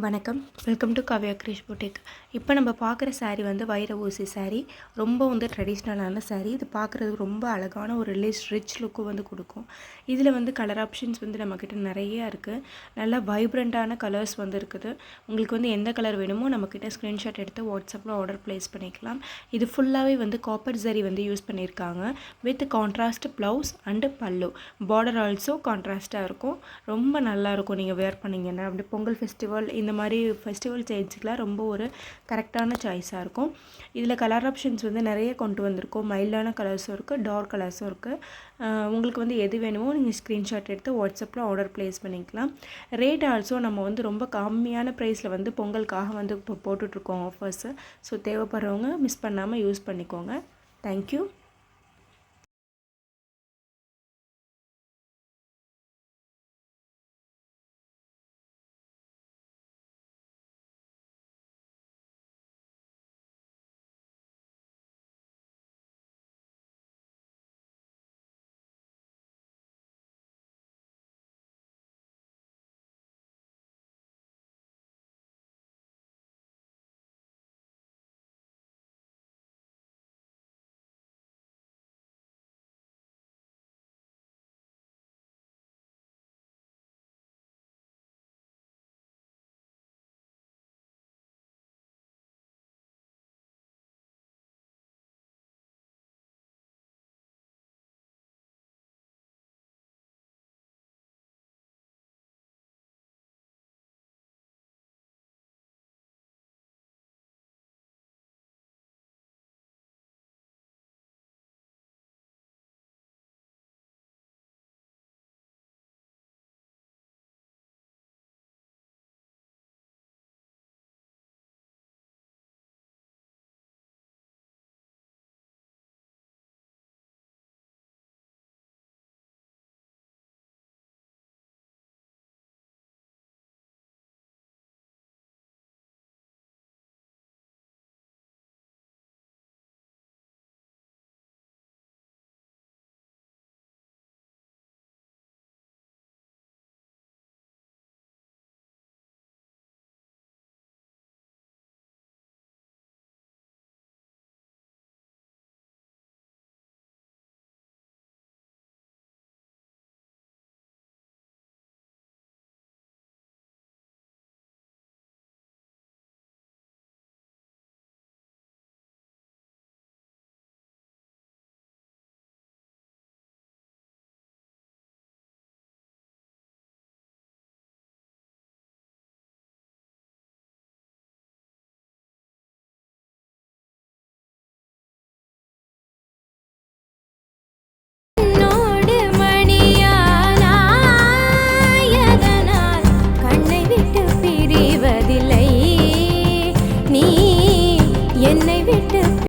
வணக்கம். Welcome to Kavya Girish boutique. இப்போ நம்ம பார்க்குற சாரீ வந்து வைர ஊசி சாரீ. ரொம்ப வந்து ட்ரெடிஷ்னலான சாரீ. இது பார்க்குறதுக்கு ரொம்ப அழகான ஒரு ரிச் லுக்கு வந்து கொடுக்கும். இதில் வந்து கலர் ஆப்ஷன்ஸ் வந்து நம்மக்கிட்ட நிறைய இருக்குது. நல்லா வைப்ரண்ட்டான கலர்ஸ் வந்து இருக்குது. உங்களுக்கு வந்து எந்த கலர் வேணுமோ நம்மக்கிட்ட ஸ்க்ரீன்ஷாட் எடுத்து வாட்ஸ்அப்பில் ஆர்டர் ப்ளேஸ் பண்ணிக்கலாம். இது ஃபுல்லாகவே வந்து காப்பர் ஜரி வந்து யூஸ் பண்ணியிருக்காங்க. வித் கான்ட்ராஸ்ட் ப்ளவுஸ் அண்டு பல்லு. பார்டர் ஆல்சோ கான்ட்ராஸ்ட்டாக இருக்கும். ரொம்ப நல்லாயிருக்கும் நீங்கள் வேர் பண்ணிங்கன்னா. அப்படி பொங்கல் ஃபெஸ்டிவல் இந்த மாதிரி ஃபெஸ்டிவல் சேல்ஸுக்கெலாம் ரொம்ப ஒரு கரெக்டான சாய்ஸாக இருக்கும். இதில் கலர் ஆப்ஷன்ஸ் வந்து நிறைய கொண்டு வந்திருக்கோம். மைல்டான கலர்ஸும் இருக்குது, டார்க் கலர்ஸும் இருக்குது. உங்களுக்கு வந்து எது வேணுமோ நீங்கள் ஸ்க்ரீன்ஷாட் எடுத்து வாட்ஸ்அப்பில் ஆர்டர் ப்ளேஸ் பண்ணிக்கலாம். ரேட் ஆல்சோ நம்ம வந்து ரொம்ப கம்மியான ப்ரைஸில் வந்து பொங்கலுக்காக வந்து இப்போ போட்டுட்ருக்கோம் ஆஃபர்ஸு. ஸோ தேவைப்படுறவங்க மிஸ் பண்ணாமல் யூஸ் பண்ணிக்கோங்க. தேங்க்யூ.